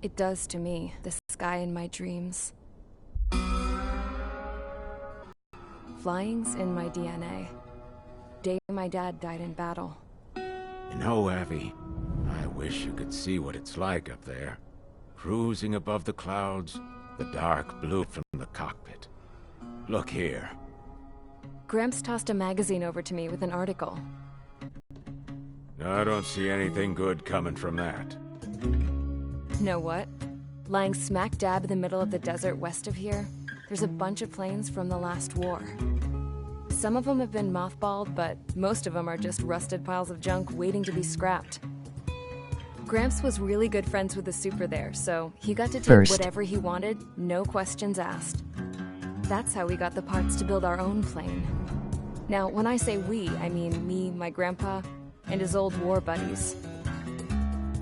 It does to me, the sky in my dreams. Flying's in my DNA. Day my dad died in battle. You know, Abby, I wish you could see what it's like up there. Cruising above the clouds, the dark blue from the cockpit. Look here. Gramps tossed a magazine over to me with an article. I don't see anything good coming from that. Know what? Lying smack dab in the middle of the desert west of here, there's a bunch of planes from the last war. Some of them have been mothballed, but most of them are just rusted piles of junk waiting to be scrapped. Gramps was really good friends with the super there, so he got to take whatever he wanted, no questions asked. That's how we got the parts to build our own plane. Now, when I say we, I mean me, my grandpa, and his old war buddies.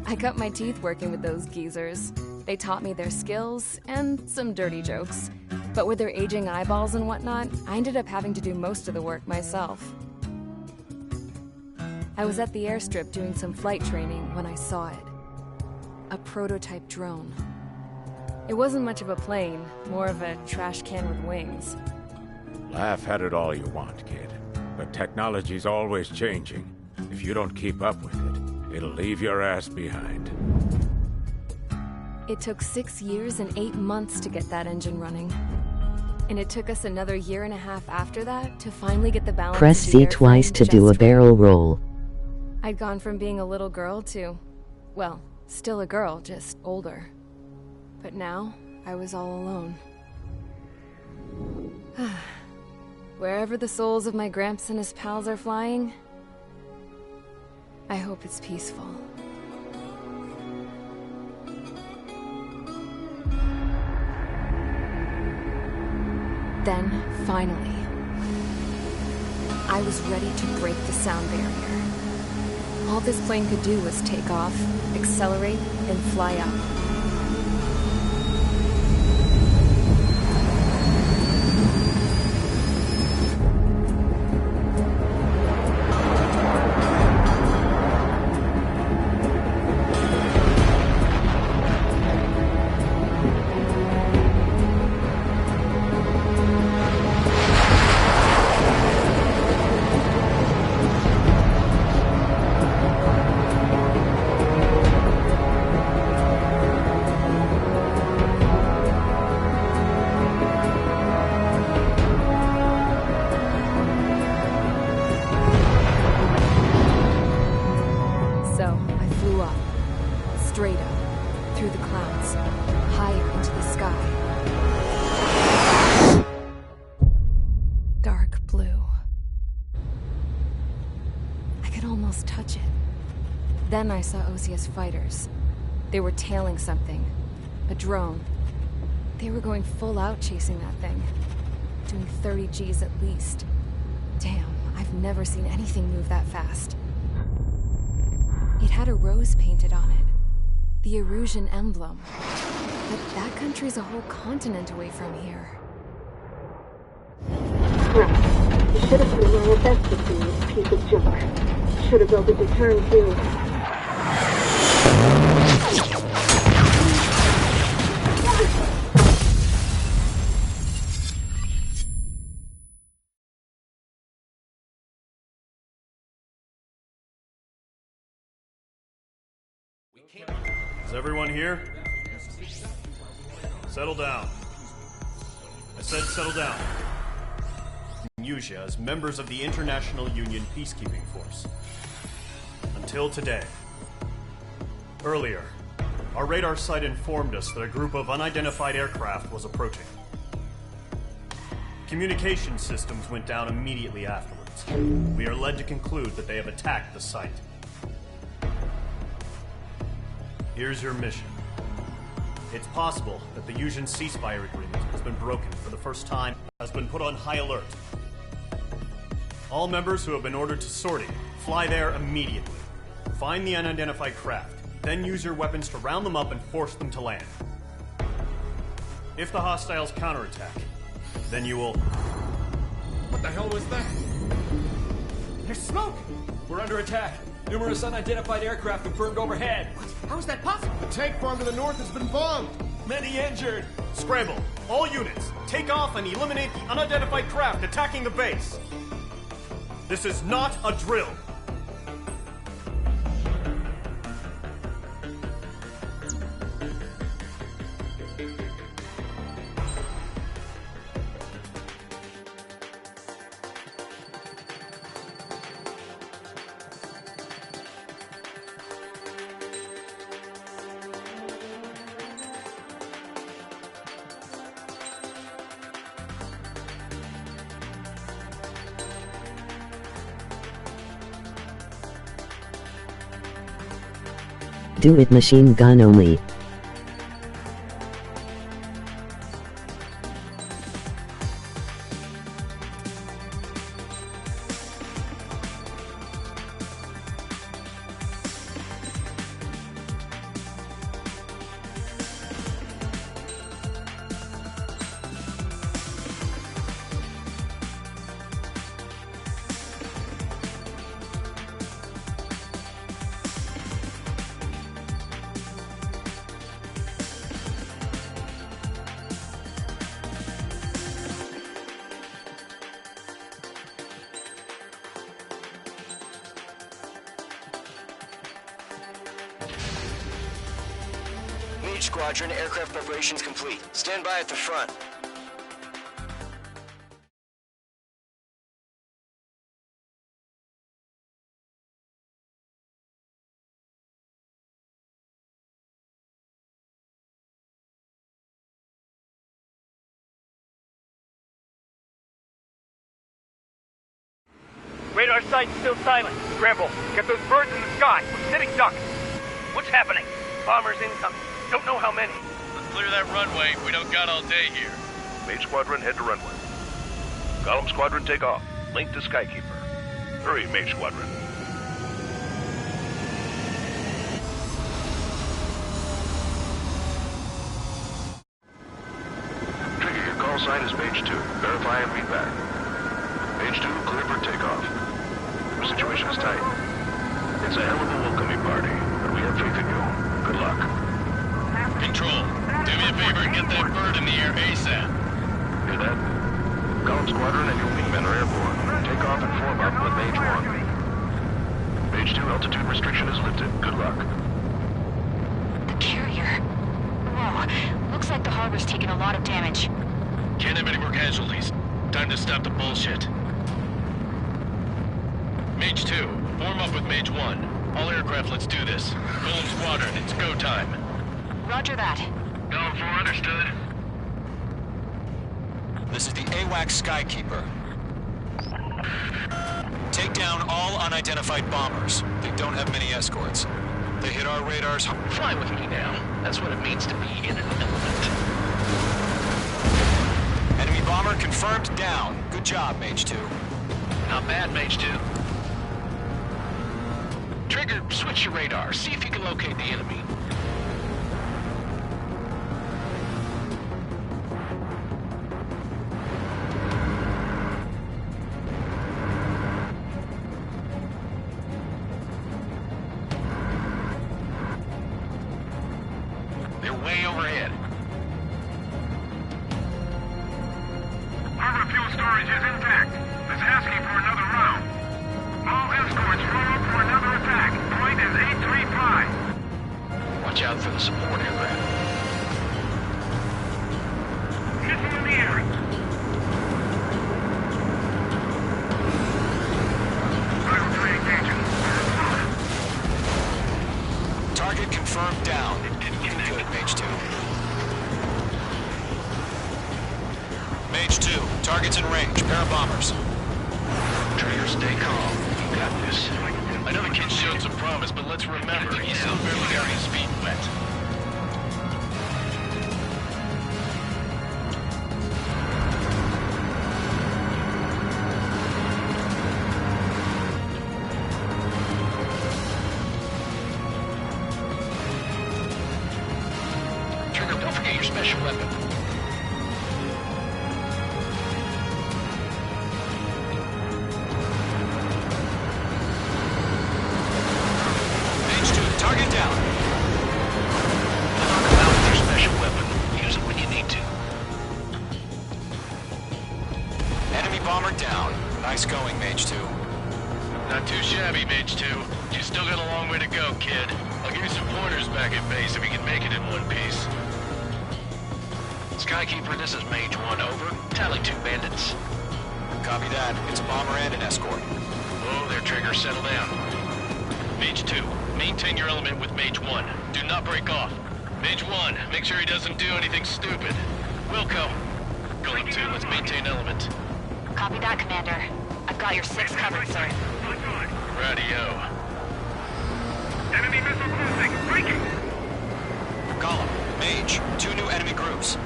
I cut my teeth working with those geezers. They taught me their skills and some dirty jokes. But with their aging eyeballs and whatnot, I ended up having to do most of the work myself. I was at the airstrip doing some flight training when I saw it. A prototype drone. It wasn't much of a plane, more of a trash can with wings. Laugh at it all you want, kid. But technology's always changing. If you don't keep up with it, it'll leave your ass behind. It took 6 years and 8 months to get that engine running. And it took us another 1.5 years after that to finally get the balance. Press C twice to do a barrel roll. I'd gone from being a little girl to, well, still a girl, just older. But now, I was all alone. Wherever the souls of my Gramps and his pals are flying, I hope it's peaceful. Then, finally, I was ready to break the sound barrier. All this plane could do was take off, accelerate, and fly up. Straight up, through the clouds, higher into the sky. Dark blue. I could almost touch it. Then I saw Osia's fighters. They were tailing something. A drone. They were going full out chasing that thing. Doing 30 Gs at least. Damn, I've never seen anything move that fast. It had a rose painted on it. The Erusian emblem. But that country's a whole continent away from here. Right. You should have been my best to see this piece of junk. Should have built a deterrent too. Is everyone here? Settle down. I said settle down. Usia as members of the International Union Peacekeeping Force. Until today. Earlier, our radar site informed us that a group of unidentified aircraft was approaching. Communication systems went down immediately afterwards. We are led to conclude that they have attacked the site. Here's your mission. It's possible that the Usian ceasefire agreement has been broken for the first time, has been put on high alert. All members who have been ordered to sortie, fly there immediately. Find the unidentified craft, then use your weapons to round them up and force them to land. If the hostiles counterattack, then you will... What the hell was that? There's smoke! We're under attack. Numerous unidentified aircraft confirmed overhead. How is that possible? The tank farm to the north has been bombed. Many injured. Scramble. All units, take off and eliminate the unidentified craft attacking the base. This is not a drill. Do it machine gun only. Squadron, aircraft preparations complete. Stand by at the front. Radar site's still silent. Scramble. Get those birds in the sky. We're sitting ducks. What's happening? Bombers incoming. Don't know how many. Let's clear that runway. We don't got all day here. Mage Squadron, head to runway. Column Squadron, take off. Link to Skykeeper. Hurry, Mage Squadron. Trigger, your call sign is Mage 2. Verify and read back. Mage 2, clear for takeoff. The situation is tight. It's a hell of a welcoming party, but we have faith in you. Good luck. Control, do me a favor and get that bird in the air ASAP. Hear that? Column Squadron and your wingmen are airborne. Take off and form up with Mage 1. Mage 2, altitude restriction is lifted. Good luck. The carrier. Whoa, looks like the harbor's taken a lot of damage. Can't have any more casualties. Time to stop the bullshit. Mage 2, form up with Mage 1. All aircraft, let's do this. Golem Squadron, it's go time. Roger that. Golem 4, understood. This is the AWAC Skykeeper. Take down all unidentified bombers. They don't have many escorts. They hit our radars. Fly with me now. That's what it means to be in an element. Enemy bomber confirmed down. Good job, Mage 2. Not bad, Mage 2. Trigger, switch your radar. See if you can locate the enemy. They're way overhead. Harbor fuel storage is intact. It's asking for another round. All escorts roll up for another attack. Point is 835. Watch out for the support aircraft. Missile in the air. Rival train engaging. Target confirmed down. Good, Mage 2. Mage 2, target's in range. Pair of bombers. Trigger, stay calm. You got this. I know the kid showed some promise, but let's remember, he's still barely got his feet wet. Trigger, don't forget your special weapon. to go, kid. I'll give you some pointers back at base if you can make it in one piece. Skykeeper, this is Mage 1, over. Tally 2 bandits. Copy that. It's a bomber and an escort. Whoa there, Trigger. Settle down. Mage 2, maintain your element with Mage 1. Do not break off. Mage 1, make sure he doesn't do anything stupid. Wilco. Golem 2, let's maintain element. Copy that, Commander. I've got your 6 covered, sir. Radio. Enemy missile closing. Breaking. Column, Mage, 2 new enemy groups.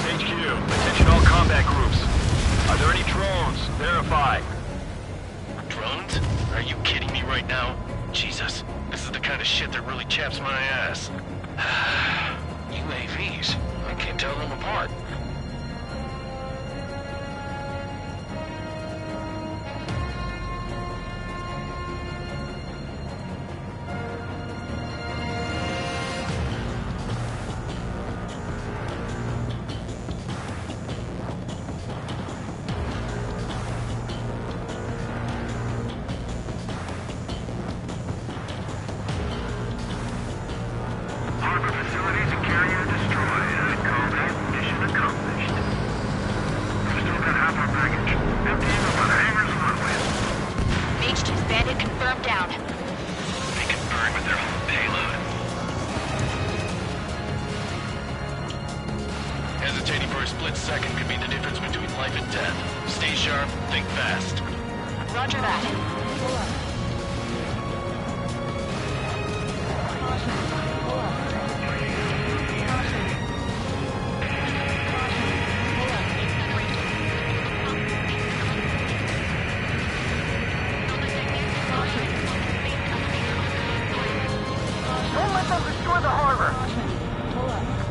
HQ, attention all combat groups. Are there any drones? Verify. Drones? Are you kidding me right now? Jesus, this is the kind of shit that really chaps my ass. UAVs. I can't tell them apart. Harbor facilities and carrier destroyed. Combat mission accomplished. We've still got half our baggage. Emptying up on hangar's runway. Mage 2's bandit confirmed down. They can burn with their whole payload. Hesitating for a split second could be the difference between life and death. Stay sharp, think fast. Roger that. Don't let them destroy the harbor!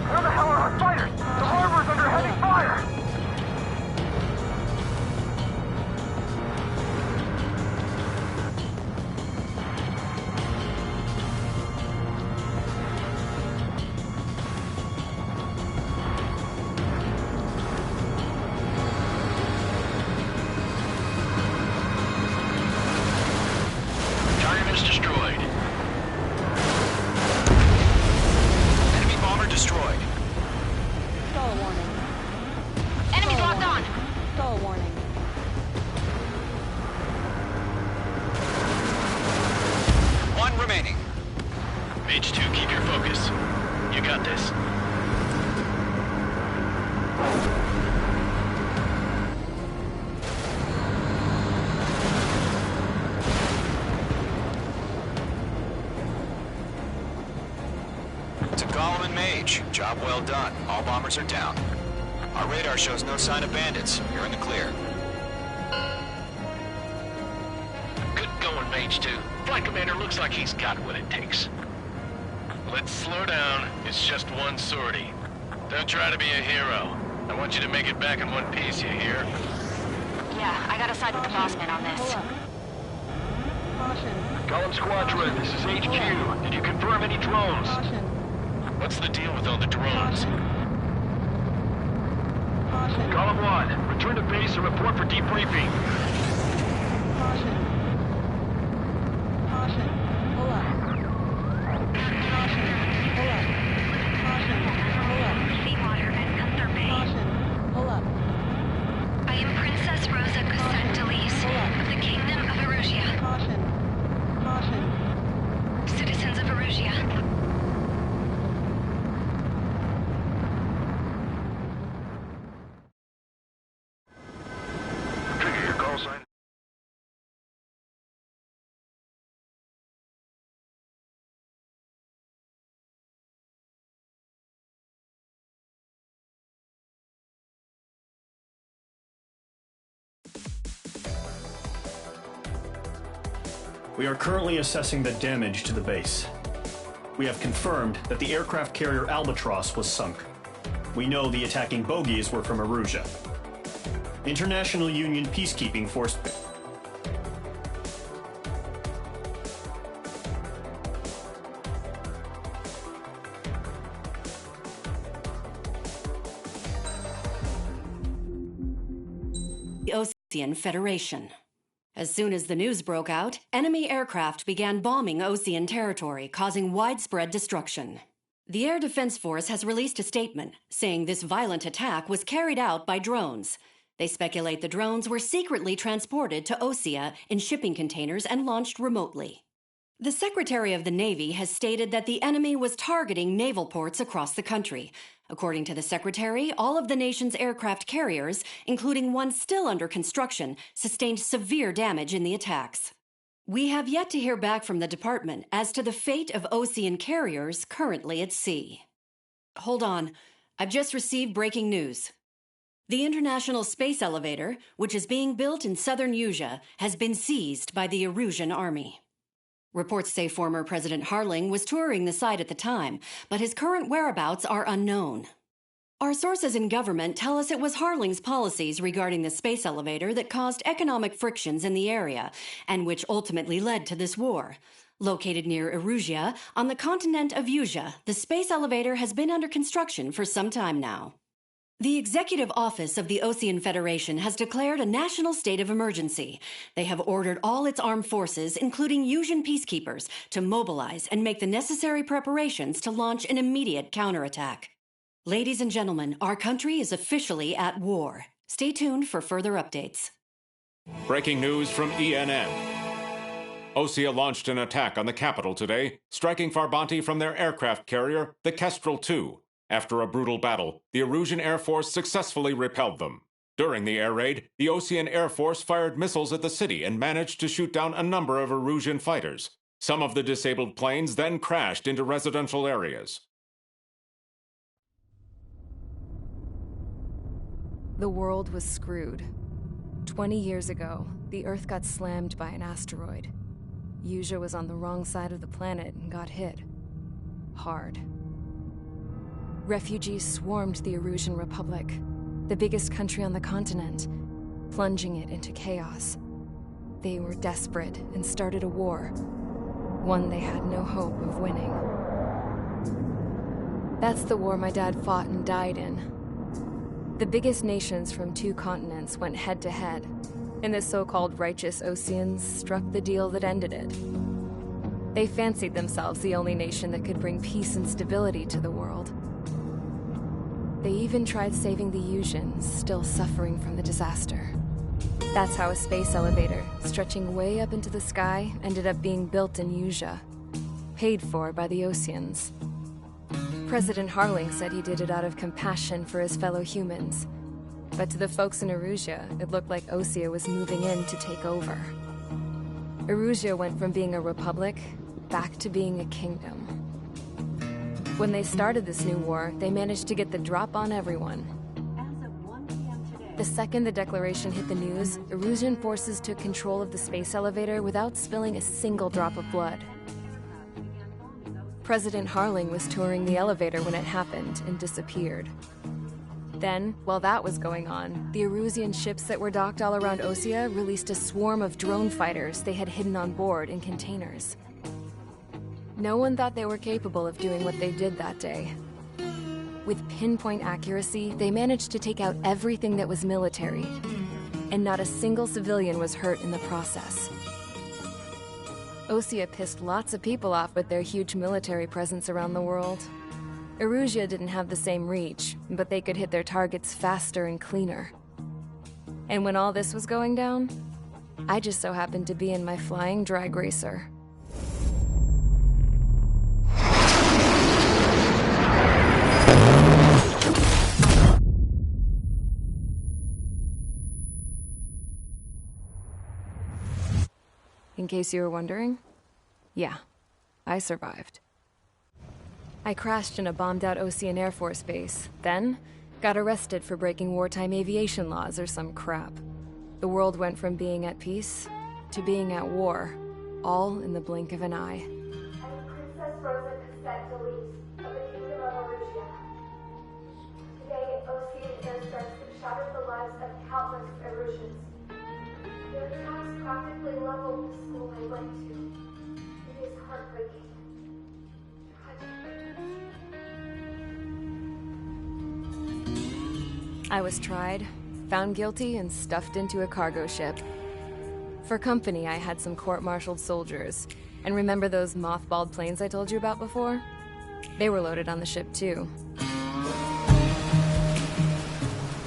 Where the hell are our fighters? The harbor's under heavy fire! Giant is destroyed. Enemy bomber destroyed. Stall warning. Enemies locked on. Stall warning. One remaining. Mage 2, keep your focus. You got this. To Gollum and Mage, job well done. All bombers are down. Our radar shows no sign of bandits. You're in the clear. Good going, Mage 2. Flight Commander looks like he's got what it takes. Let's slow down. It's just one sortie. Don't try to be a hero. I want you to make it back in one piece, you hear? Yeah, I gotta side with the boss man on this. Caution. Column Squadron, this is HQ. Did you confirm any drones? Caution. What's the deal with all the drones? Caution. Column 1, return to base and report for debriefing. Caution. Caution. Pull up. Caution. Pull up. Caution. Pull up. Seawater and Gunther Bay. Caution. Pull up. I am Princess Rosa Crescentelis of the Kingdom of Erusia. Caution. Caution. Citizens of Erusia. Trigger your call sign. We are currently assessing the damage to the base. We have confirmed that the aircraft carrier Albatross was sunk. We know the attacking bogies were from Erusia. International Union Peacekeeping Force... The Ocean Federation. As soon as the news broke out, enemy aircraft began bombing Osean territory, causing widespread destruction. The Air Defense Force has released a statement saying this violent attack was carried out by drones. They speculate the drones were secretly transported to Osea in shipping containers and launched remotely. The Secretary of the Navy has stated that the enemy was targeting naval ports across the country. According to the Secretary, all of the nation's aircraft carriers, including one still under construction, sustained severe damage in the attacks. We have yet to hear back from the department as to the fate of Osean carriers currently at sea. Hold on. I've just received breaking news. The International Space Elevator, which is being built in southern Usea, has been seized by the Erusian army. Reports say former President Harling was touring the site at the time, but his current whereabouts are unknown. Our sources in government tell us it was Harling's policies regarding the space elevator that caused economic frictions in the area, and which ultimately led to this war. Located near Erusia, on the continent of Usea, the space elevator has been under construction for some time now. The Executive Office of the Osean Federation has declared a national state of emergency. They have ordered all its armed forces, including Usean peacekeepers, to mobilize and make the necessary preparations to launch an immediate counterattack. Ladies and gentlemen, our country is officially at war. Stay tuned for further updates. Breaking news from ENN. Osea launched an attack on the capital today, striking Farbanti from their aircraft carrier, the Kestrel II. After a brutal battle, the Erusian Air Force successfully repelled them. During the air raid, the Osean Air Force fired missiles at the city and managed to shoot down a number of Erusian fighters. Some of the disabled planes then crashed into residential areas. The world was screwed. 20 years ago, the Earth got slammed by an asteroid. Usea was on the wrong side of the planet and got hit. Hard. Refugees swarmed the Erusian Republic, the biggest country on the continent, plunging it into chaos. They were desperate and started a war, one they had no hope of winning. That's the war my dad fought and died in. The biggest nations from 2 continents went head-to-head, and the so-called righteous Oseans struck the deal that ended it. They fancied themselves the only nation that could bring peace and stability to the world. They even tried saving the Useans, still suffering from the disaster. That's how a space elevator, stretching way up into the sky, ended up being built in Usea, paid for by the Oseans. President Harling said he did it out of compassion for his fellow humans. But to the folks in Erusia, it looked like Osea was moving in to take over. Erusia went from being a republic back to being a kingdom. When they started this new war, they managed to get the drop on everyone. The second the declaration hit the news, Erusian forces took control of the space elevator without spilling a single drop of blood. President Harling was touring the elevator when it happened and disappeared. Then, while that was going on, the Erusian ships that were docked all around Osea released a swarm of drone fighters they had hidden on board in containers. No one thought they were capable of doing what they did that day. With pinpoint accuracy, they managed to take out everything that was military, and not a single civilian was hurt in the process. Osea pissed lots of people off with their huge military presence around the world. Erusia didn't have the same reach, but they could hit their targets faster and cleaner. And when all this was going down, I just so happened to be in my flying drag racer. In case you were wondering, yeah, I survived. I crashed in a bombed-out Osean Air Force base, then got arrested for breaking wartime aviation laws or some crap. The world went from being at peace to being at war, all in the blink of an eye. Princess Rosa Cassette Delise of the Kingdom of Erusia. Today, Osean airstrikes have shattered the lives of countless Erusians. Their attacks practically leveled the school I went to. It is heartbreaking. I was tried, found guilty, and stuffed into a cargo ship. For company, I had some court-martialed soldiers. And remember those mothballed planes I told you about before? They were loaded on the ship, too.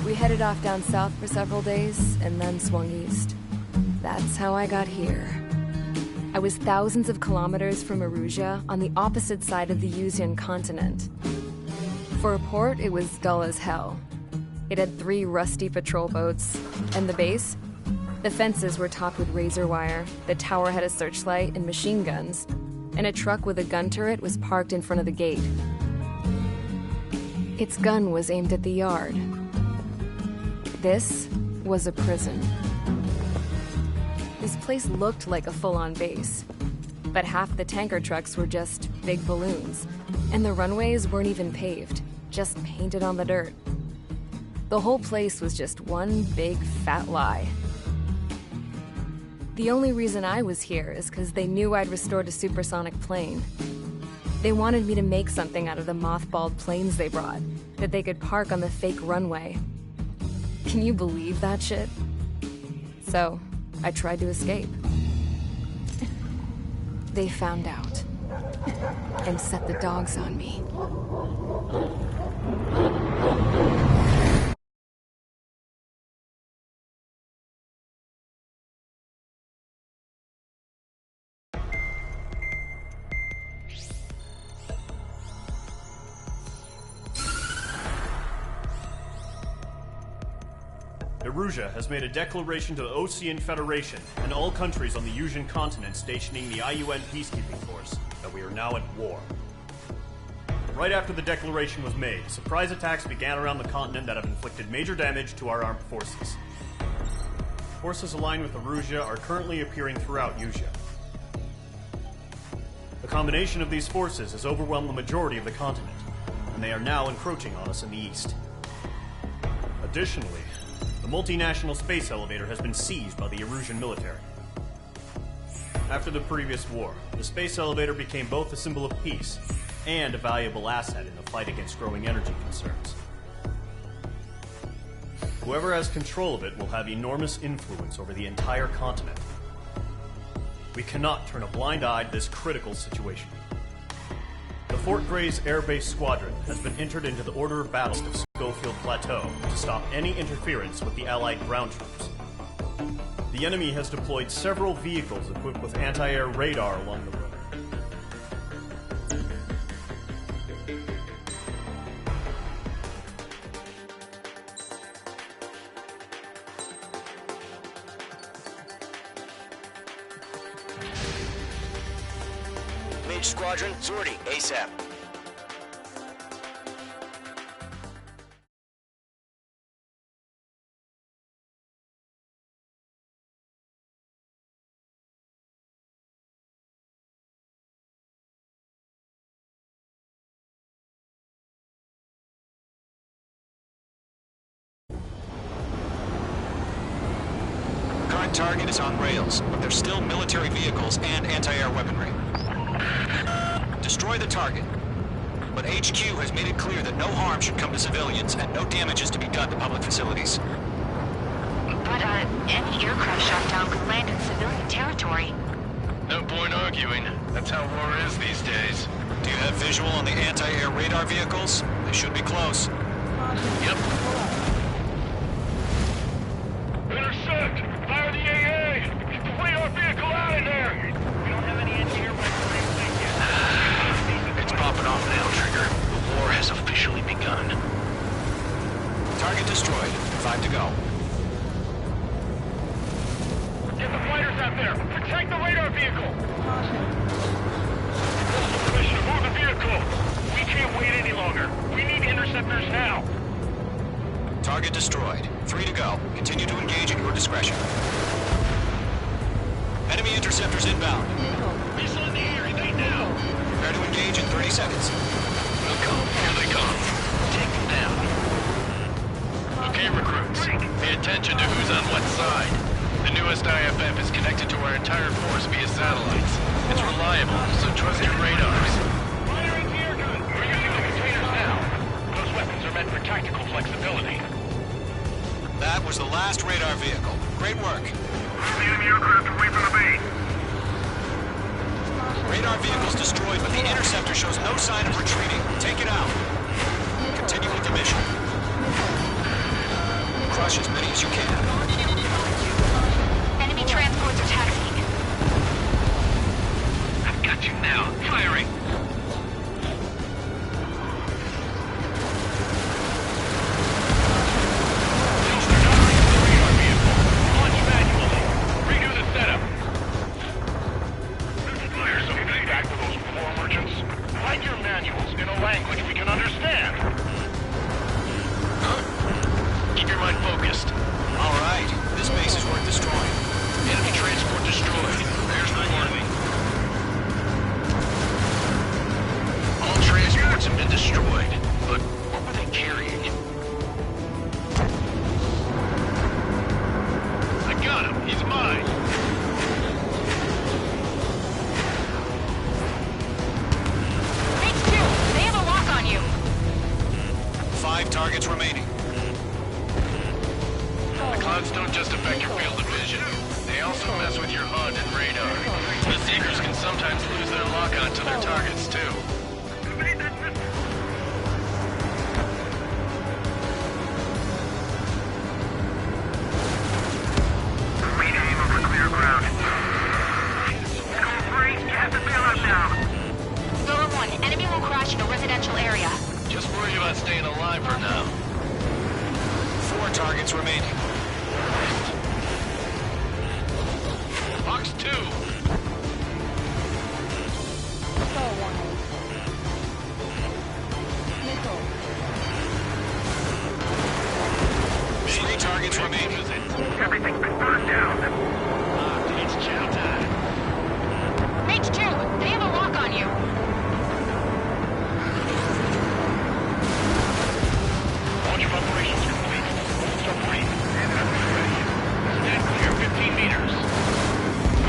We headed off down south for several days, and then swung east. That's how I got here. I was thousands of kilometers from Erusia, on the opposite side of the Yuzian continent. For a port, it was dull as hell. It had 3 rusty patrol boats, and the base? The fences were topped with razor wire, the tower had a searchlight and machine guns, and a truck with a gun turret was parked in front of the gate. Its gun was aimed at the yard. This was a prison. This place looked like a full-on base, but half the tanker trucks were just big balloons, and the runways weren't even paved, just painted on the dirt. The whole place was just one big fat lie. The only reason I was here is because they knew I'd restored a supersonic plane. They wanted me to make something out of the mothballed planes they brought, that they could park on the fake runway. Can you believe that shit? So, I tried to escape. They found out, and set the dogs on me. Erusia has made a declaration to the Osean Federation and all countries on the Yuzian continent stationing the IUN peacekeeping force that we are now at war. Right after the declaration was made, surprise attacks began around the continent that have inflicted major damage to our armed forces. Forces aligned with Erusia are currently appearing throughout Yusia. The combination of these forces has overwhelmed the majority of the continent, and they are now encroaching on us in the east. Additionally, the multinational space elevator has been seized by the Erusian military. After the previous war, the space elevator became both a symbol of peace and a valuable asset in the fight against growing energy concerns. Whoever has control of it will have enormous influence over the entire continent. We cannot turn a blind eye to this critical situation. The Fort Gray's Air Base Squadron has been entered into the order of battle of Schofield Plateau to stop any interference with the Allied ground troops. The enemy has deployed several vehicles equipped with anti-air radar along the road. Mage Squadron, Zordy, ASAP. Current target is on rails, but there's still military vehicles and anti-air weaponry. Destroy the target. But HQ has made it clear that no harm should come to civilians and no damage is to be done to public facilities. But, any aircraft shot down could land in civilian territory. No point arguing. That's how war is these days. Do you have visual on the anti-air radar vehicles? They should be close. Yep. Intercept! Fire the AA! Get the radar vehicle out of there! We don't have any anti-air weapons yet. It's popping off now, Trigger. The war has officially begun. Target destroyed. 5 to go. Get the fighters out there! Protect the radar vehicle! Commissioner, move the vehicle! We can't wait any longer. We need interceptors now. Target destroyed. 3 to go. Continue to engage at your discretion. Enemy interceptors inbound. Missile in the air, evade now! Prepare to engage in 30 seconds. They'll come. Here they come. Take them down. Okay, recruits. Pay attention to who's on what side. The newest IFF is connected to our entire force via satellites. It's reliable, so trust your radars. Firing the air gun! We're using the containers now. Those weapons are meant for tactical flexibility. That was the last radar vehicle. Great work. Move the enemy aircraft away from the base. Radar vehicle's destroyed, but the interceptor shows no sign of retreating. Take it out. Continue with the mission. Crush as many as you can. Enemy transports are taxiing. I've got you now. Firing. Targets remaining. The clouds don't just affect your field of vision. They also mess with your HUD and radar. The Seekers can sometimes lose their lock-on to their targets, too. Rename over clear ground. Code 3, you have to bail out now. Goa 1, enemy will crash in a residential area. Just worry about staying alive for now. 4 targets remaining. Box 2. Three targets remaining. Everything's been burned down. It's chow time. Mage 2, they have a lock on you. Launch of operations complete. Submarine. Stand clear, 15 meters.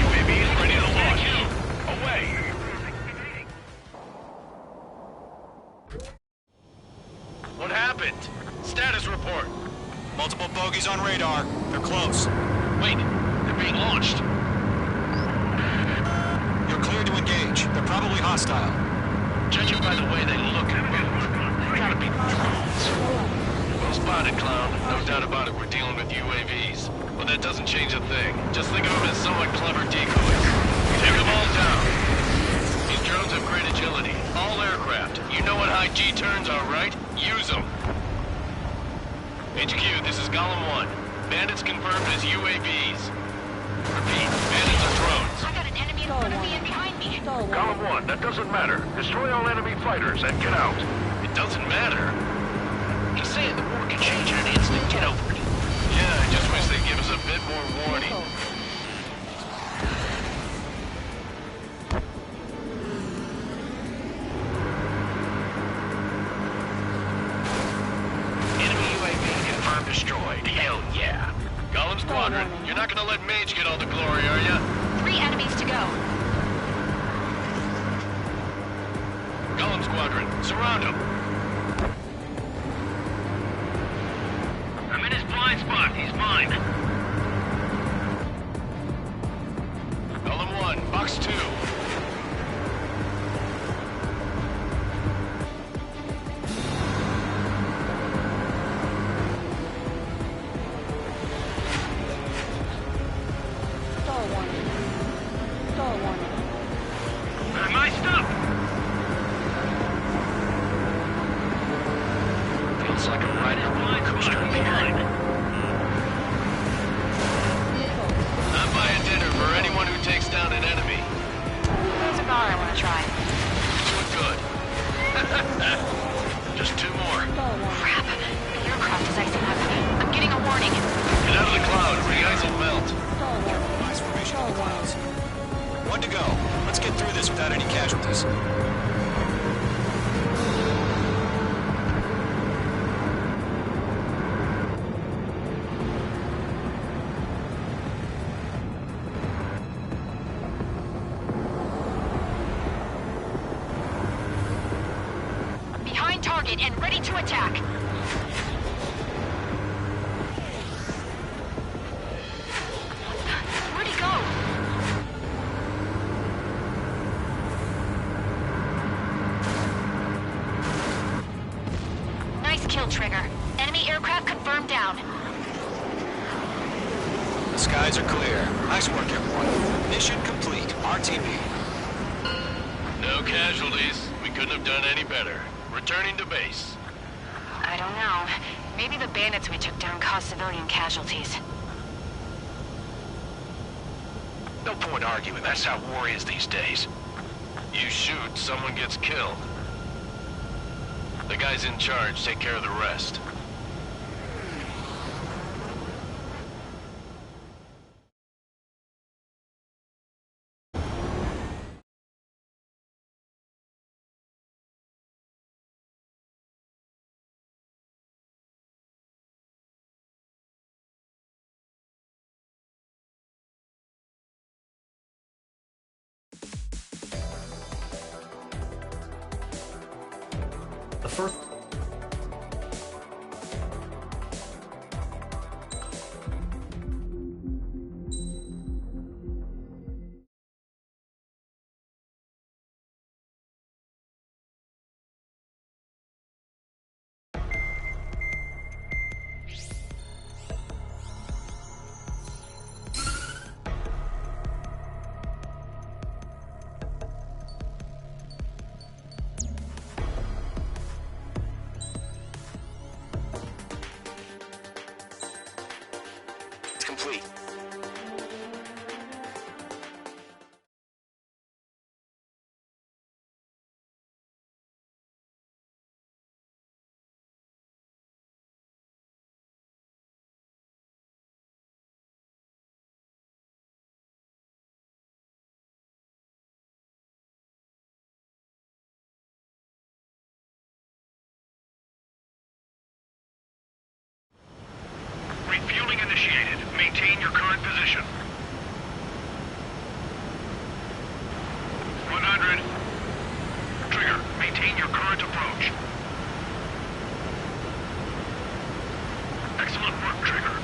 UAV is ready to launch. Away. What happened? Status report. Multiple bogies on radar. They're close. Wait, they're being launched. You're cleared to engage. They're probably hostile. Judging by the way they look and move, they gotta be drones. Well spotted, Clown. No doubt about it, we're dealing with UAVs. But that doesn't change a thing. Just think of them as somewhat clever decoys. Take them all down. These drones have great agility. All aircraft. You know what high G turns are, right? Use them. HQ, this is Golem 1. Bandits confirmed as UAVs. Repeat, bandits are drones. I got an enemy in front of me and behind me. Column 1, that doesn't matter. Destroy all enemy fighters and get out. It doesn't matter. He's saying the war can change in an instant. Get over it. Yeah, I just wish they'd give us a bit more warning. Enemy UAV confirmed destroyed. Hell yeah. Golem Squadron, you're not gonna let Mage get all the glory, are ya? 3 enemies to go. Golem Squadron, surround him. I'm in his blind spot. He's mine. Golem 1, box 2. I'm iced up. Feels like I'm riding a roller coaster up here. I'm buying dinner for anyone who takes down an enemy. There's a bar I want to try. Doing good. Just 2 more. Crap. The aircraft is icing up. I'm getting a warning. Get out of the cloud or the ice will melt. Nice formation of the clouds. 1 to go. Let's get through this without any casualties. Behind target and ready to attack. down. The skies are clear. Nice work, everyone. Mission complete. RTB. No casualties. We couldn't have done any better. Returning to base. I don't know. Maybe the bandits we took down caused civilian casualties. No point arguing. That's how war is these days. You shoot, someone gets killed. The guys in charge take care of the rest. The first... Complete. Refueling initiated. Maintain your current position. 100. Trigger, maintain your current approach. Excellent work, Trigger.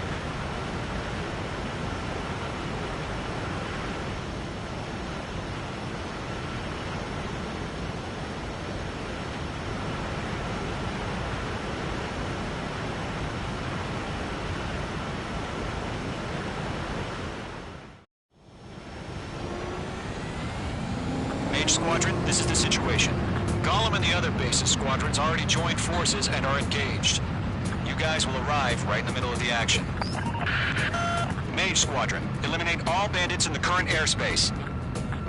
Mage Squadron, this is the situation. Gollum and the other bases squadrons already joined forces and are engaged. You guys will arrive right in the middle of the action. Mage Squadron, eliminate all bandits in the current airspace.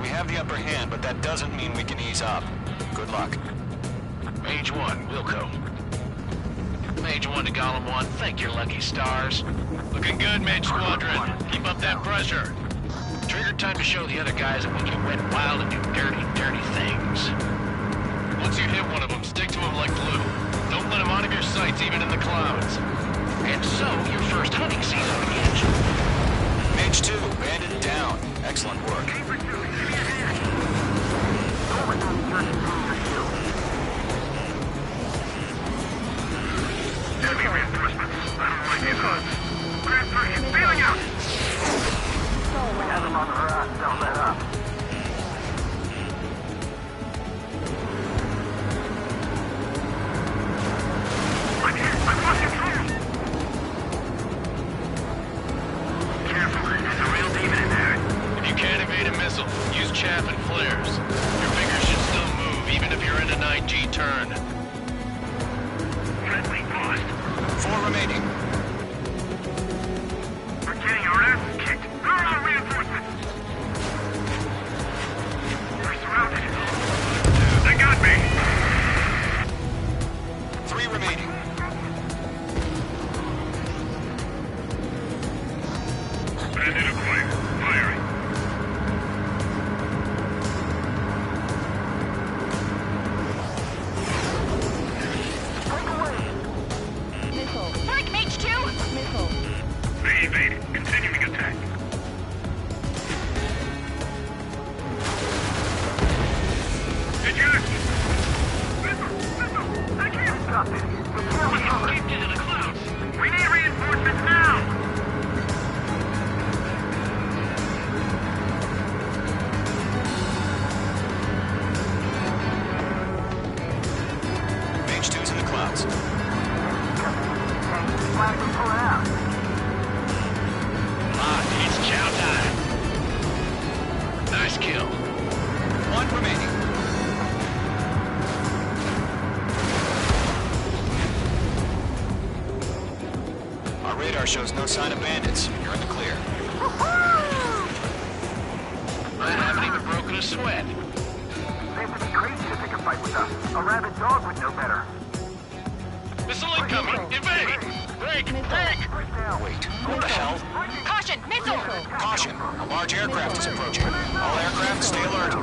We have the upper hand, but that doesn't mean we can ease up. Good luck. Mage 1, Wilco. Mage 1 to Gollum 1, thank your lucky stars. Looking good, Mage Squadron. Keep up that pressure. Trigger, time to show the other guys that we can went wild and do dirty, dirty things. Once you hit one of them, stick to them like glue. Don't let them out of your sights, even in the clouds. And so, your first hunting season begins. Mage 2, bandit down. Excellent work. Enemy reinforcements. I don't like these odds. Transfer, he's bailing out. We have him on the run. Don't let up. I'm here. I've lost control. Careful. There's a real demon in there. If you can't evade a missile, use chaff and flares. Your fingers should still move, even if you're in a 9G turn. Friendly lost. 4 remaining. We're getting our asses kicked. Where are our reinforcements? We're surrounded. They got me. 3 remaining. Bandit acquired. Firing. Mike, Mage 2! radar shows no sign of bandits. You're in the clear. I haven't even broken a sweat. They have to be crazy to pick a fight with us. A rabid dog would know better. Missile incoming! Evade! Break! Break! Wait, what the hell? Caution! Missile! Caution! A large aircraft is approaching. All aircraft, stay alert.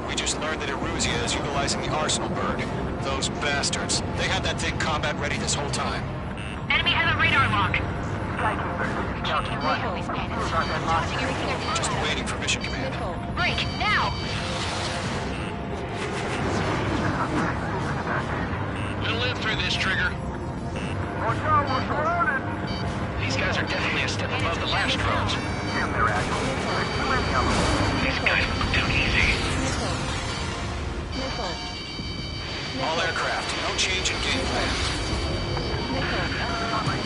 We just learned that Eruzia is utilizing the Arsenal bird. Those bastards. They had that thing combat ready this whole time. Enemy has a radar lock. Just waiting for mission command. Break, now! We'll live through this, Trigger. Watch out, we're surrounded! These guys are definitely a step above the last drones. Damn, they're agile. There's too many of them. These guys look too easy. All aircraft, no change in game plan.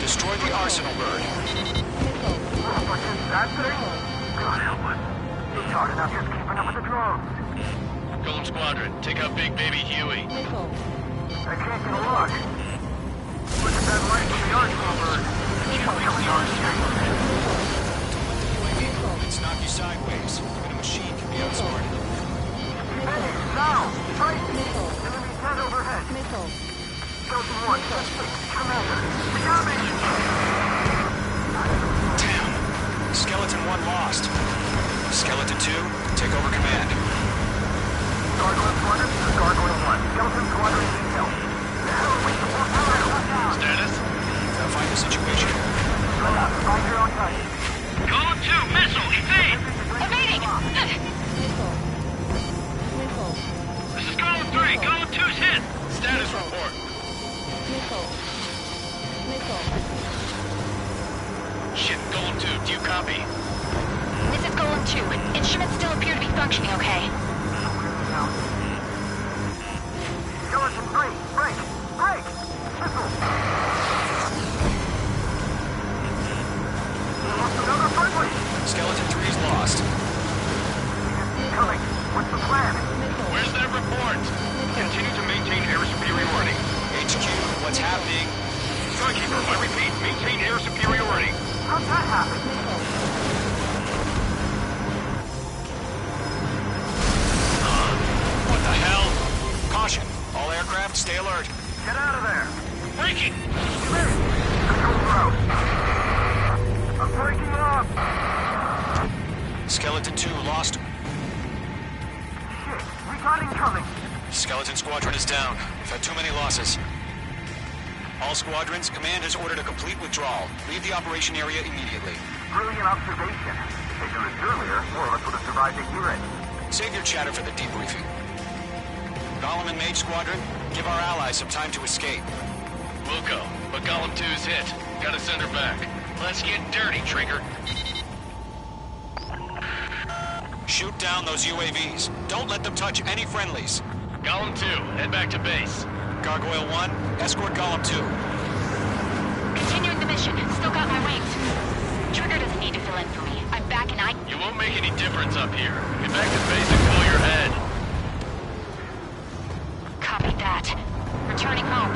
Destroy the Arsenal bird. What's that thing? God help us. It's hard enough just keeping up with the drones. Golem Squadron, take out Big Baby Huey. I can't get a look. Look at that light from the Arsenal bird. It's knocked you sideways. Even a machine can be outsmarted. Hey, now! Right! Enemy 10 overhead. Skeleton 1, Commander. Damage! Damn. Skeleton 1 lost. Skeleton 2, take over command. Gargoyle Squadron, Gargoyle 1. Skeleton Squadron detail. Status? Gotta find the situation. Find your own time. Golem 2, missile, evade! Evading! This is Golem 3, Golem 2's hit! Status report. Shit, Golem 2, do you copy? This is Golem 2. Instruments still appear to be functioning okay. Skeleton 3, break! Break! Missile! Another friendly! Skeleton 3's lost. Coming. What's the plan? Where's that report? Continue to maintain air superiority. HQ, what's happening? Skykeeper, I repeat, maintain air superiority. How'd that happen? What the hell? Caution. All aircraft, stay alert. Get out of there! Breaking! Control route. I'm breaking up! Skeleton 2 lost. Shit, recon incoming! Skeleton Squadron is down. We've had too many losses. All squadrons, command has ordered a complete withdrawal. Leave the operation area immediately. Brilliant observation. If they'd done this earlier, more of us would have survived to hear it. Save your chatter for the debriefing. Golem and Mage Squadron, give our allies some time to escape. We'll go, but Golem 2's hit. Gotta send her back. Let's get dirty, Trigger. Shoot down those UAVs. Don't let them touch any friendlies. Golem 2, head back to base. Gargoyle 1, escort Golem 2. Continuing the mission. Still got my wings. Trigger doesn't need to fill in for me. I'm back and You won't make any difference up here. Get back to base and cool your head. Copy that. Returning home.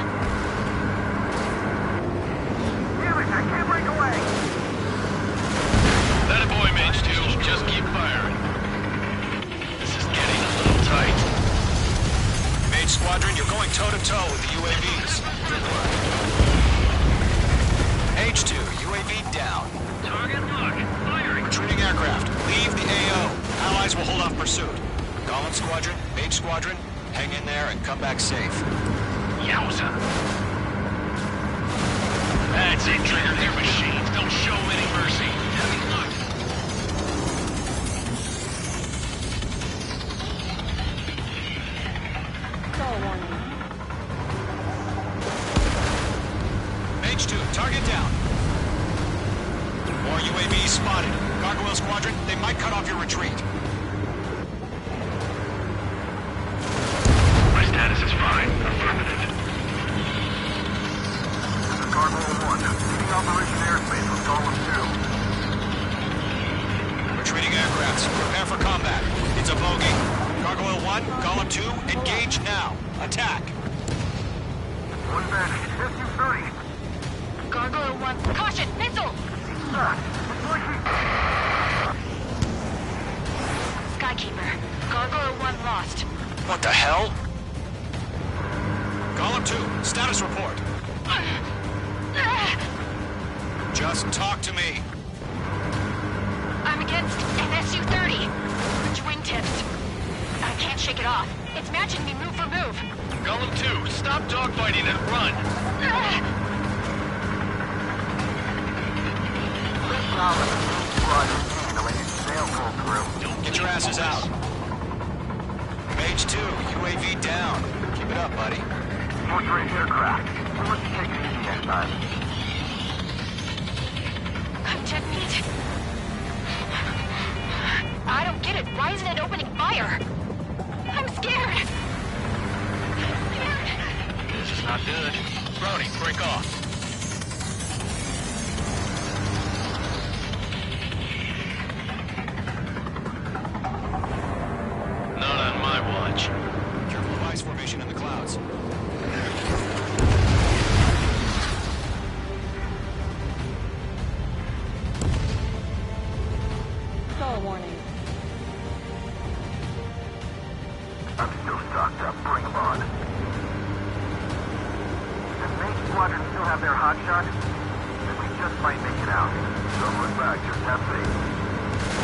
Damn it, I can't break away! That a boy, Mage 2. Just keep firing. This is getting a little tight. Mage Squadron, you're going toe-to-toe with the UAVs. H2, UAV down. Target locked. Firing. Retreating aircraft, leave the AO. Allies will hold off pursuit. Golem Squadron, Mage Squadron, hang in there and come back safe. Yowza. That's it, Trigger. They're machines. Don't show any mercy. Heavy look. Mage 2, target down. More UAVs spotted. Gargoyle Squadron, they might cut off your retreat. My status is fine. Affirmative. Gargoyle 1, leading Operation Airspace with Golem 2. Retreating aircrafts, prepare for combat. It's a bogey. Gargoyle 1, Golem 2, engage now. Attack. One bandit. SU-30. Gargoyle 1, caution, missile! Skykeeper, Gargoyle 1 lost. What the hell? Golem 2, status report. Just talk to me. I'm against an SU-30. Which wingtips? I can't shake it off. It's matching me move for move. Golem 2, stop dogfighting and run! Get your asses out. Mage 2, UAV down. Keep it up, buddy. Portrait aircraft. Let's take it easy next time. I'm jet beat. I don't get it. Why isn't it opening fire? I'm scared. This is not good. Brownie, break off. Not on my watch. Careful of ice formation in the clouds. Stall warning. I'm still stocked up. Bring them on. Does Mage Squadron still have their hotshot? Then we just might make it out. Don't look back. Just have faith.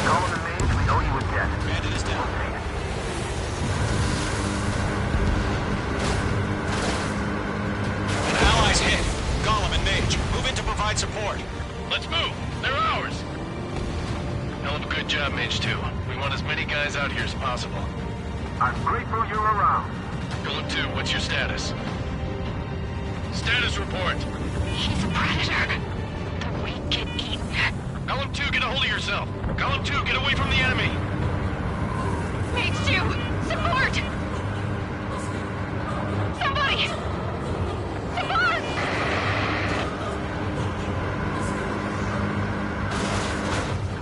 Call them the Mage. We owe you a debt. Bandit is down. We'll pay it. An ally's hit. Golem and Mage, move in to provide support. Let's move. They're ours. Hell of a good job, Mage 2. We want as many guys out here as possible. I'm grateful you're around. Golem 2, what's your status? Status report. He's a predator. The weak get eaten. Golem 2, get a hold of yourself. Golem 2, get away from the enemy. Mage 2, support! Somebody! Support!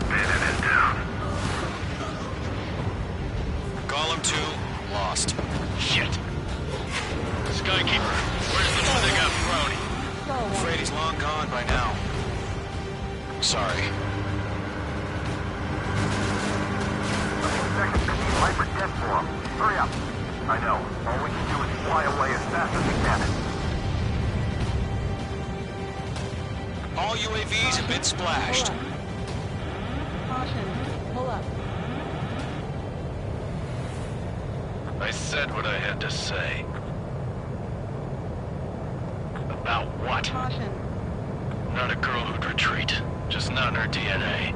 Bandit is down. Golem 2, lost. Shit. Skykeeper, where's the one that got Brownie? Stall I'm afraid he's long gone by now. Sorry. Seconds to need life or death for him. Hurry up. I know. All we can do is fly away as fast as we can. All UAVs have been splashed. Caution. Pull up. I said what I had to say. About what? Caution. Not a girl who'd retreat. Just not in her DNA.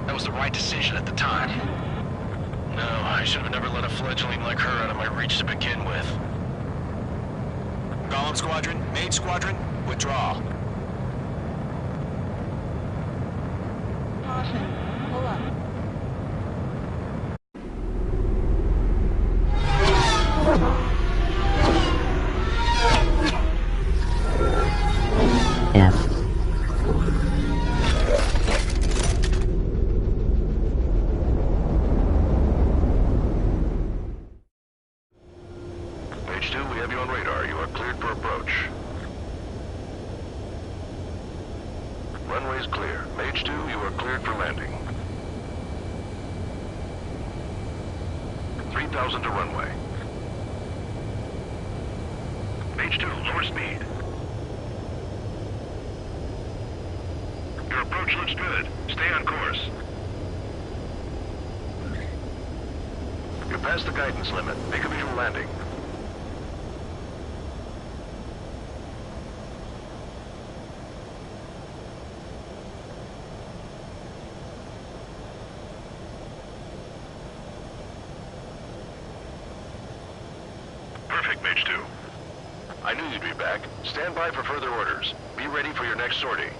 That was the right decision at the time. No, I should have never let a fledgling like her out of my reach to begin with. Golem Squadron, Mage Squadron, withdraw. Caution. Pull up. F. Mage 2, we have you on radar. You are cleared for approach. Runway is clear. Mage 2, you are cleared for landing. 3,000 to runway. Mage 2, lower speed. Your approach looks good. Stay on course. You're past the guidance limit. Make a visual landing. Perfect, Mage 2. I knew you'd be back. Stand by for further orders. Be ready for your next sortie.